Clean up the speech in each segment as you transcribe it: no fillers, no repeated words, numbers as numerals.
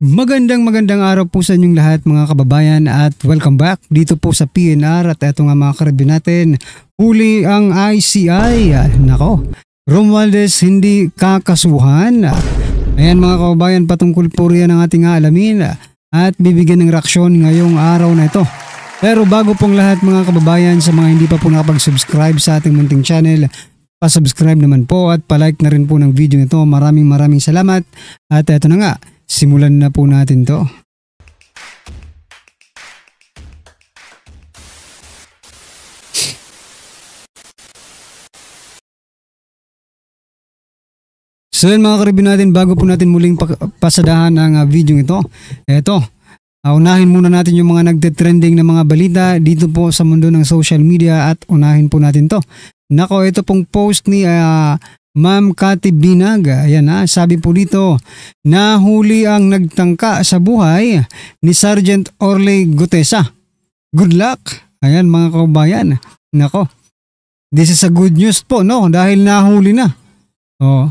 Magandang araw po sa inyong lahat mga kababayan at welcome back dito po sa PNR at eto nga mga karibin natin, huli ang ICI. Nako, Romualdez hindi kakasuhan. Ayan mga kababayan, patungkol po riyan ang ating alamin at bibigyan ng reaksyon ngayong araw na ito. Pero bago pong lahat mga kababayan, sa mga hindi pa po nakapag-subscribe sa ating munting channel, pa-subscribe naman po at pa-like na rin po ng video nito. Maraming salamat at eto na nga. Simulan na po natin to. So yun mga karibin natin, bago po natin muling pasadahan ang video ito. Eto, unahin muna natin yung mga nagte-trending na mga balita dito po sa mundo ng social media at unahin po natin to. Nako, ito pong post ni Ma'am Cathy Binag. Ayan sabi po dito, nahuli ang nagtangka sa buhay ni Sergeant Orley Gutesa. Good luck. Ayan mga kaubayan. Nako, this is a good news po, no? Dahil nahuli na. Oh.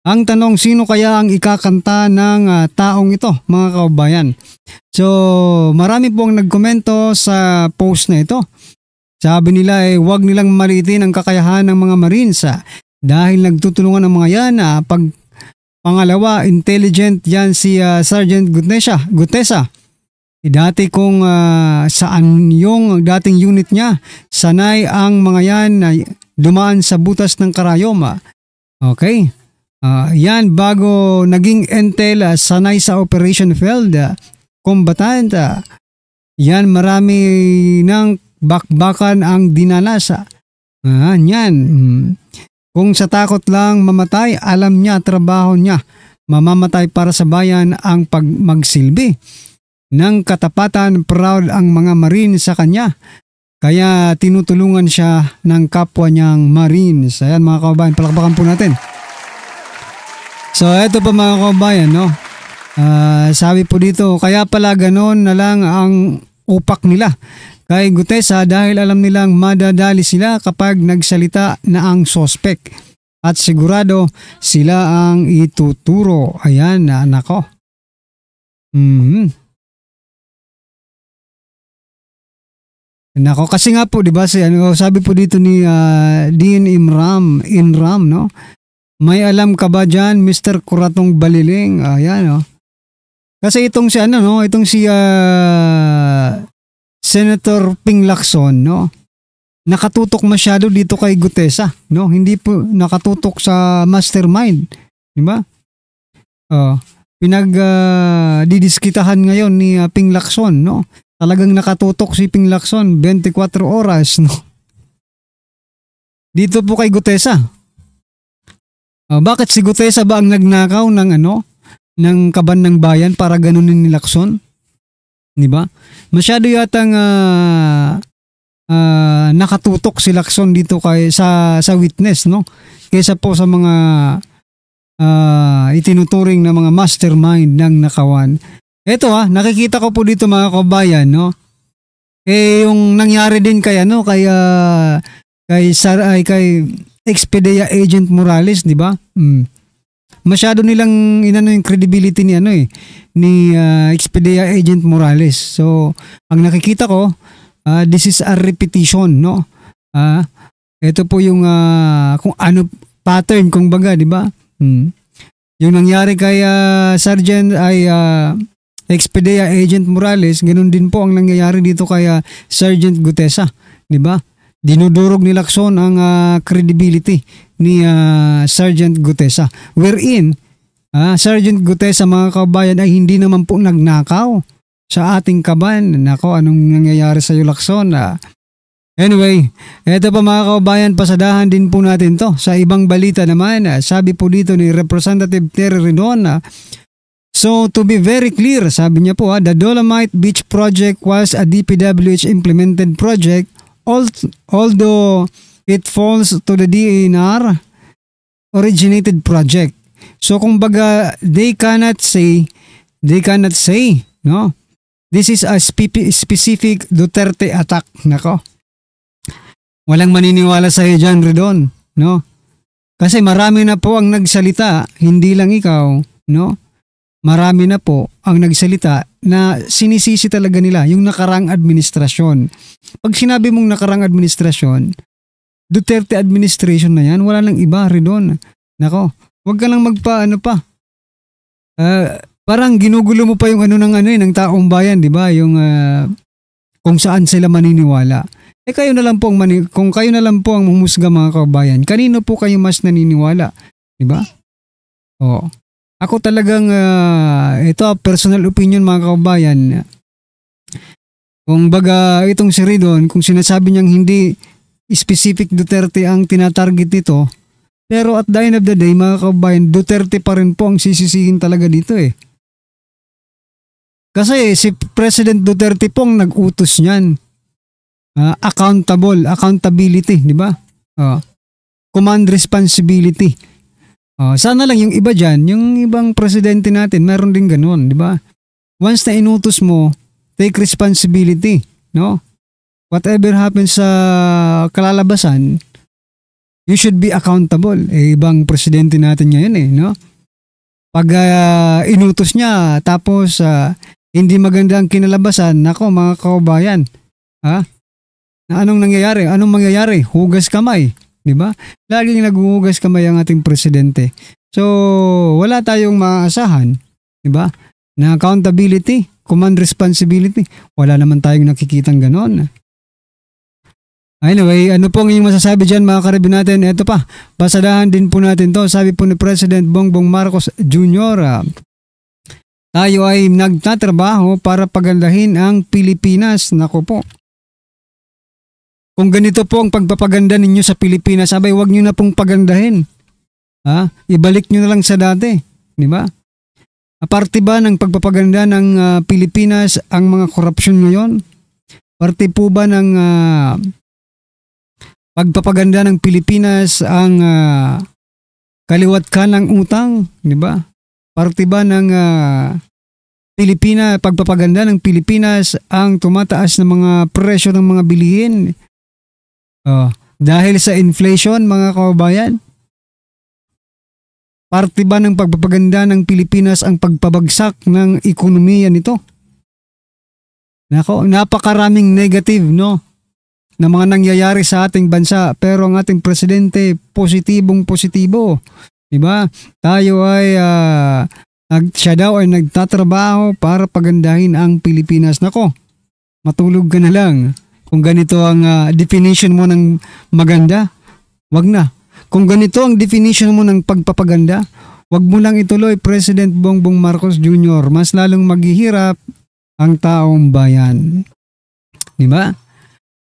Ang tanong, sino kaya ang ikakanta ng taong ito mga kaubayan? So marami pong nagkomento sa post na ito. Sabi nila huwag nilang maliitin ang kakayahan ng mga Marines dahil nagtutulungan ang mga yan. Pangalawa, intelligent yan si Sergeant Gutesa. Dati kung saan yung dating unit niya, sanay ang mga yan na dumaan sa butas ng karayom. Okay. Yan bago naging intel, sanay sa operation field, combatant. Yan marami ng bakbakan ang dinanas. Yan. Kung sa takot lang mamatay, alam niya trabaho niya. Mamamatay para sa bayan ang magsilbi. Ng katapatan, proud ang mga Marines sa kanya. Kaya tinutulungan siya ng kapwa niyang Marines. Ayan mga kababayan, palakpakan po natin. So eto pa mga kababayan, no? Sabi po dito, kaya pala ganon na lang ang upak nila kay Gutesa dahil alam nilang madadali sila kapag nagsalita na ang sospek at sigurado sila ang ituturo. Ayan, nako. Nako, kasi nga po 'di ba sabi po dito ni Dean Inram, no? May alam ka ba diyan, Mr. Kuratong Baliling? Ayan, no. Kasi itong si itong si Senator Ping Lacson, no? Nakatutok masyado dito kay Gutesa, no? Hindi po nakatutok sa mastermind, di ba? Didiskitahan ngayon ni Ping Lacson, no? Talagang nakatutok si Ping Lacson 24 oras, no? Dito po kay Gutesa. Bakit si Gutesa ba ang nagnakaw ng ng kaban ng bayan para ganunin ni Lacson? Di ba? Masyado yatang nakatutok si Lacson dito sa witness, no? Kaysa po sa mga itinuturing na mga mastermind ng nakawan. Ito nakikita ko po dito mga kabayan, no? Yung nangyari din kay kay Expedia Agent Morales, di ba? Masyado nilang yung credibility ni Expedia Agent Morales. So ang nakikita ko, this is a repetition, no? Ito po yung kung ano pattern kung baga, di ba? Yung nangyari kay Sergeant Expedia Agent Morales, ganoon din po ang nangyayari dito kay Sergeant Gutesa, di ba? Dinudurog ni Lacson ang credibility ni Sergeant Gutesa. Wherein, Sergeant Gutesa mga kabayan ay hindi naman po nagnakaw sa ating kaban. Nako, anong nangyayari sa iyo Lacson? Anyway, eto pa mga kabayan, pasadahan din po natin to. Sa ibang balita naman, sabi po dito ni Representative Terry Ridon, so to be very clear, sabi niya po, the Dolomite Beach Project was a DPWH implemented project. Although it falls to the DNR originated project. So kung baga they cannot say, no? This is a specific Duterte attack. Nako. Walang maniniwala sa iyo dyan, Ridon, no? Kasi marami na po ang nagsalita, hindi lang ikaw, no? marami na po ang nagsalita na sinisisi talaga nila yung nakarang administrasyon. Pag sinabi mong nakarang administrasyon, Duterte administration na yan, wala nang iba rin doon. Nako, wag ka lang magpaano pa. Parang ginugulo mo pa yung ng taong bayan, di ba? Yung kung saan sila maniniwala. Kayo na lang po kung kayo na lang po ang humusga mga kabayan, kanino po kayo mas naniniwala? Di ba? Oo. Ako talagang, ito personal opinion mga kabayan, kung baga itong si Ridon, kung sinasabi niyang hindi specific Duterte ang tinatarget nito, pero at the end of the day mga kabayan, Duterte pa rin po ang sisisihin talaga dito eh. Kasi si President Duterte po ang nag-utos niyan. Accountability, di ba? Command responsibility. Sana lang yung iba dyan, yung ibang presidente natin, meron din ganun, di ba? Once na inutos mo, take responsibility, no? Whatever happens sa kalalabasan, you should be accountable. Ibang presidente natin ngayon no? Pag inutos niya, tapos hindi maganda ang kinalabasan, nako mga kabayan, na anong nangyayari? Anong mangyayari? Hugas kamay. Diba? Laging naghuhugas kamay ang ating presidente. So, wala tayong maaasahan, diba? Na accountability, command responsibility, wala naman tayong nakikitang ganon. Anyway, ano pong inyong masasabi dyan mga karibin natin? Ito pa, pasadahan din po natin to. Sabi po ni President Bongbong Marcos Jr., tayo ay nagtatrabaho para pagandahin ang Pilipinas. Nako po. Kung ganito po ang pagpapaganda ninyo sa Pilipinas, abay wag nyo na pong pagandahin. Ibalik nyo na lang sa dati. Di ba? Aparte ba ng pagpapaganda ng Pilipinas ang mga korupsyon ngayon? Parte po ba ng pagpapaganda ng Pilipinas ang kaliwat kanang utang? Di ba? Parte ba ng pagpapaganda ng Pilipinas ang tumataas ng mga presyo ng mga bilihin? Dahil sa inflation mga kababayan? Parte ba ng pagpapaganda ng Pilipinas ang pagpabagsak ng ekonomiya nito? Nako, napakaraming negative na mga nangyayari sa ating bansa, pero ang ating presidente positibo. 'Di ba? Tayo ay siya daw ay nagtatrabaho para pagandahin ang Pilipinas. Nako, matulog ka na lang. Kung ganito ang definition mo ng maganda, wag na. Kung ganito ang definition mo ng pagpapaganda, wag mo lang ituloy, President Bongbong Marcos Jr. Mas lalong maghihirap ang taong bayan. Di ba?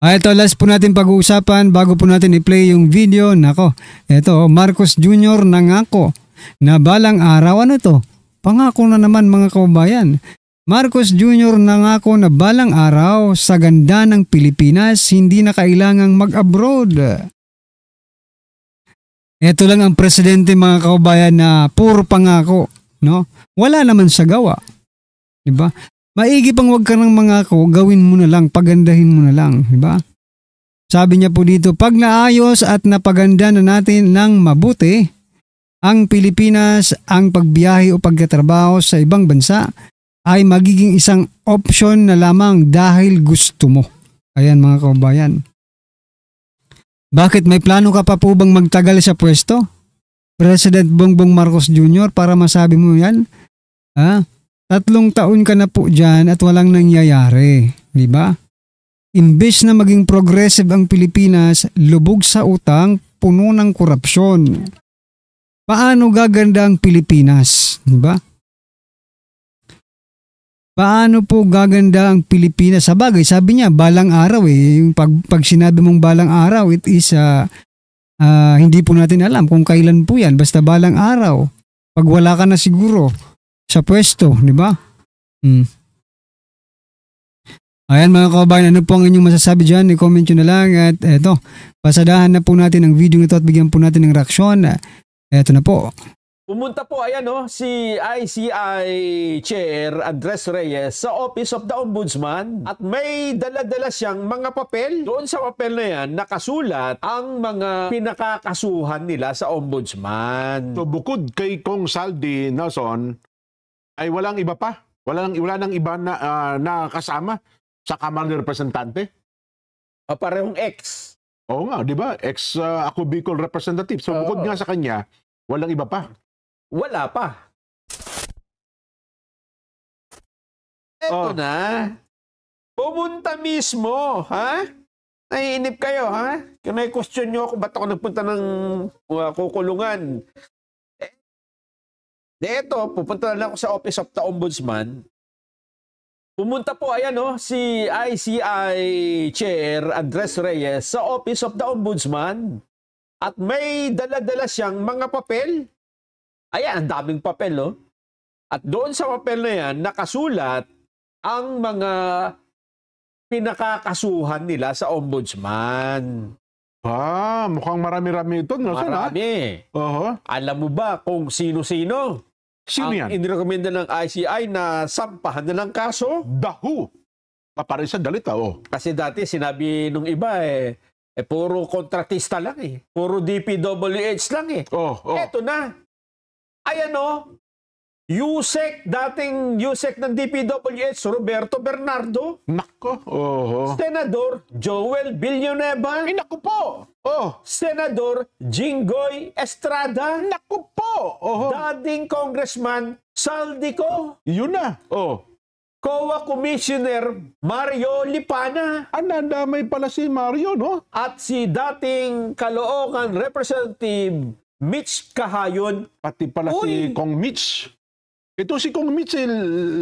Ito, last po natin pag-uusapan bago po natin i-play yung video. Nako, ito, Marcos Jr. nangako na balang araw. Ano to? Pangako na naman mga kababayan. Marcos Jr. nangako na balang araw sa ganda ng Pilipinas, hindi na kailangang mag-abroad. Ito lang ang presidente mga kababayan na puro pangako, no? Wala naman sa gawa. 'Di ba? Maigi pang wag ka nang mangako, gawin mo na lang, pagandahin mo na lang, 'di ba? Sabi niya po dito, pag naayos at napaganda na natin ng mabuti ang Pilipinas, ang pagbiyahe o pagtatrabaho sa ibang bansa ay magiging isang option na lamang dahil gusto mo. Ayan mga kababayan. Bakit may plano ka pa po bang magtagal sa pwesto? President Bongbong Marcos Jr. para masabi mo yan? 3 taon ka na po dyan at walang nangyayari. Di ba? Imbes na maging progressive ang Pilipinas, lubog sa utang, puno ng korupsyon. Paano gaganda ang Pilipinas? Di ba? Paano po gaganda ang Pilipinas? Sabagay, sabi niya, balang araw Yung pag sinabi mong balang araw, it is hindi po natin alam kung kailan po yan. Basta balang araw. Pag wala ka na siguro sa pwesto, di ba? Ayan mga kababayan, ano po ang inyong masasabi dyan? I-comment nyo na lang. At eto, pasadahan na po natin ang video nito at bigyan po natin ng reaksyon. Eto na po. Pumunta po si ICI Chair Andres Reyes sa Office of the Ombudsman at may dala-dala siyang mga papel. Doon sa papel na yan, nakasulat ang mga pinakakasuhan nila sa Ombudsman. So bukod kay Kong Saldi Nelson, ay walang iba pa. Wala nang iba na kasama sa Kamara ng Representante. Parehong ex. Oo nga, di ba? Ako Bicol representative. So bukod nga sa kanya, walang iba pa. Wala pa. Eto na. Pumunta mismo, ha? Naiinip kayo, ha? Kung may-question nyo ako, ba't ako nagpunta ng kukulungan? Eto, pupunta na ako sa Office of the Ombudsman. Pumunta po, ayan si ICI Chair Andres Reyes sa Office of the Ombudsman at may dala-dala siyang mga papel. Ayan, ang daming papel, At doon sa papel na yan, nakasulat ang mga pinakakasuhan nila sa Ombudsman. Mukhang marami-rami ito. Marami. Alam mo ba kung sino-sino? Sino yan? Ang inirekomenda ng ICI na sampahan na ng kaso? Dahu. Parang sa dalita, Kasi dati sinabi nung iba puro kontratista lang Puro DPWH lang Eto na. Ayan dating Yusek ng DPWH, Roberto Bernardo. Nako. Senador Joel Villanueva. Naku po. Senador Jinggoy Estrada. Naku po. Dating Congressman Saldico. Yun na. COA Commissioner Mario Lipana. Nadamay pala si Mario, no? At si dating Caloocan Representative Mitch Kahayon. Pati pala si Kong Mitch. Ito si Kong Mitch,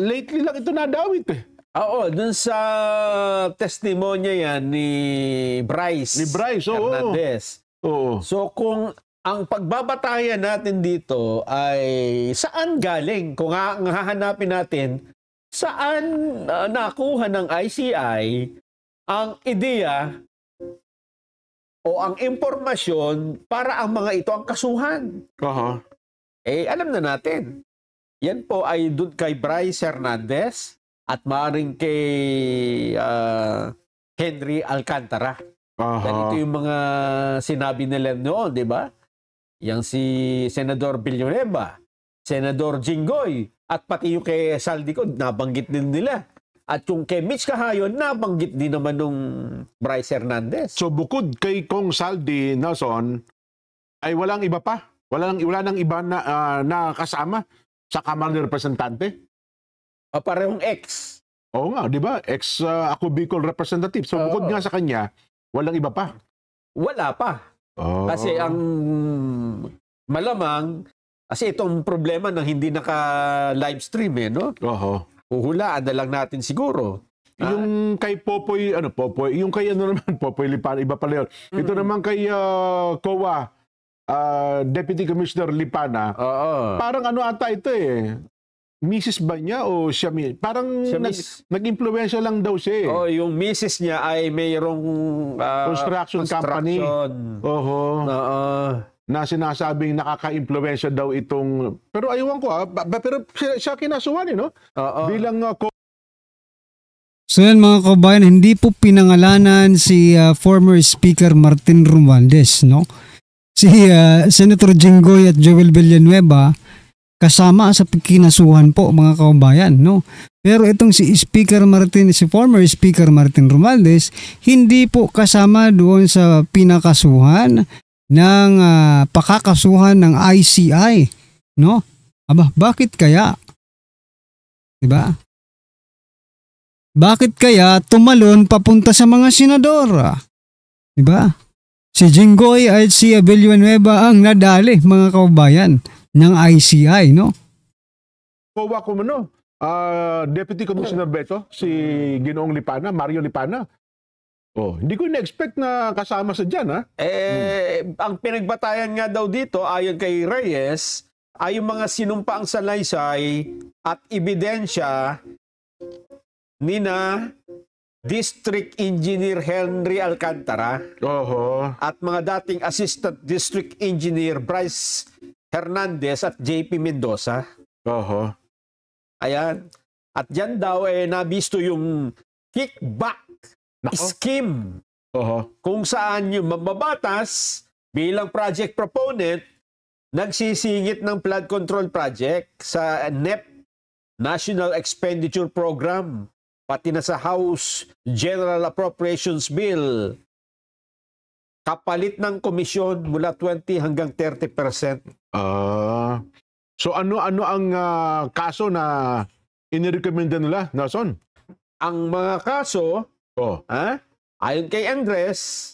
lately lang ito nadawit Oo, dun sa testimonya yan ni Bryce. Hernandez. So kung ang pagbabatayan natin dito ay saan galing, kung hahanapin natin, saan nakuha ng ICI ang ideya o ang impormasyon para ang mga ito ang kasuhan. Alam na natin. Yan po ay doon kay Bryce Hernandez at maaaring kay Henry Alcantara. Ganito yung mga sinabi nila noon, di ba? Yang si Senador Villanueva, Senador Jinggoy, at pati yung kay Saldico, nabanggit din nila. At yung kay Mitch Kahayon, nabanggit din naman nung Bryce Hernandez. So bukod kay Kong Saldi Nelson, ay walang iba pa? Wala nang iba na kasama sa Kamara ng Representante? Parehong ex. Oo nga, di ba? Ako Bicol representative. So bukod nga sa kanya, walang iba pa? Wala pa. Kasi ang malamang, kasi itong problema ng hindi naka-live stream huhulaan na lang natin siguro. Yung kay Popoy, yung kay Popoy Lipan, iba pala yun. Ito naman kay COA, Deputy Commissioner Lipana, parang ata ito Mrs. ba niya o siya? Parang nag-impluensya lang daw siya yung Mrs. niya ay mayroong construction company. Na sinasabing nakaka-impluensya daw itong... Pero aywan ko pero siya kinasuhan bilang So yan mga kabayan, hindi po pinangalanan si former Speaker Martin Romualdez, no? Si Senator Jinggoy at Joel Villanueva kasama sa kinasuhan po mga kabayan, no? Pero itong si former Speaker Martin Romualdez, hindi po kasama doon sa pinakasuhan ng pakakasuhan ng ICI, no? Bakit kaya? Diba? Bakit kaya tumalon papunta sa mga senador? Diba? Si Jinggoy at si Villanueva ang nadali mga kabayan ng ICI, no? COA Deputy Commissioner Beto, si Ginoong Lipana, Mario Lipana. Hindi ko na-expect na kasama sa dyan, Ang pinagbatayan nga daw dito, ayon kay Reyes, ay yung mga sinumpaang salaysay at ebidensya nina District Engineer Henry Alcantara at mga dating Assistant District Engineer Bryce Hernandez at JP Mendoza. Ayan. At dyan daw nabisto yung kickback scheme. Kung saan yung mababatas bilang project proponent nagsisingit ng flood control project sa NEP National Expenditure Program, pati na sa House General Appropriations Bill, kapalit ng komisyon mula 20 hanggang 30%. So ano-ano ang kaso na inirekomenda nila, Nelson? Ang mga kaso, ayon kay Andres,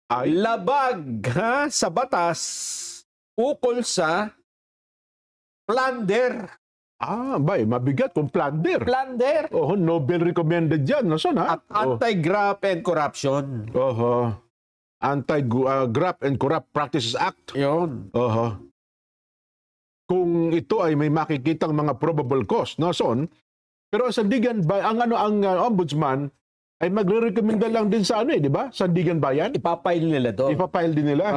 ay labag sa batas ukol sa plunder. Mabigat kung plunder. Plunder. Nobel recommended yan, Nelson, ha? At anti-graft and corruption. Anti-Graft and Corrupt Practices Act. Yun. Kung ito ay may makikitang mga probable cause, Nelson, pero Sandigan Bayan, ang ombudsman ay magre-recommenda lang din sa di ba? Sandigan Bayan. Ipapile nila to. Ipapile din nila.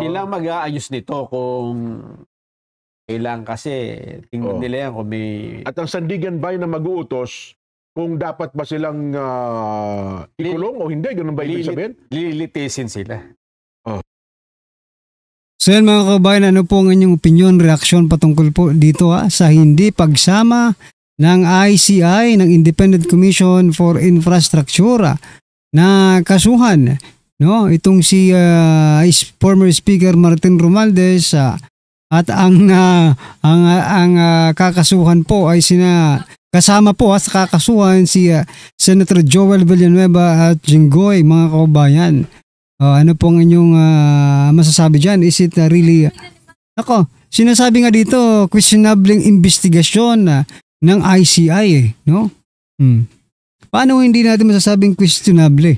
Sila mag-aayos nito kung kailangan, kasi tingnan nila yan kung may... At ang Sandigan Bayan na mag-uutos kung dapat ba silang ikulong o hindi, ganun ba ibig sabihin? Lilitisin sila. So yan mga kabayan, ano po ang inyong opinion, reaksyon patungkol po dito sa hindi pagsama ng ICI, ng Independent Commission for Infrastructure na kasuhan, no? Itong si former Speaker Martin Romualdez at ang kakasuhan po ay kasama po sa kakasuhan si Senator Joel Villanueva at Jinggoy, mga kabayan. Ano pong inyong masasabi dyan? Is it really... sinasabi nga dito, questionable investigasyon ng ICI, no? Paano hindi natin masasabing questionable?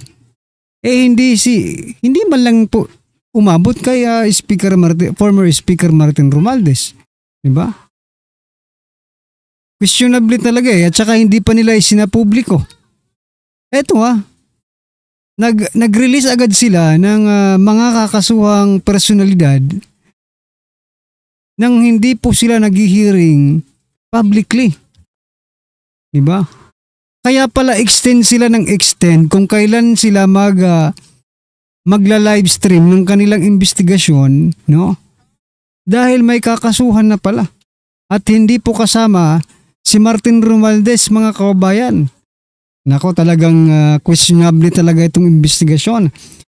Hindi man lang po umabot kay former Speaker Martin Romualdez. Diba? Questionable talaga at saka hindi pa nila isinapubliko. Eto nag-release agad sila ng mga kakasuhang personalidad nang hindi po sila nag-hearing publicly. Diba? Kaya pala extend sila ng extend kung kailan sila magla-livestream ng kanilang investigasyon, no? Dahil may kakasuhan na pala. At hindi po kasama si Martin Romualdez, mga kababayan. Talagang questionable talaga itong investigasyon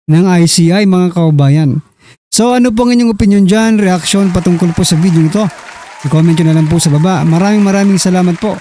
ng ICI, mga kababayan. So ano po ang inyong opinion dyan, reaksyon patungkol po sa video nito? I-comment nyo na lang po sa baba. Maraming salamat po.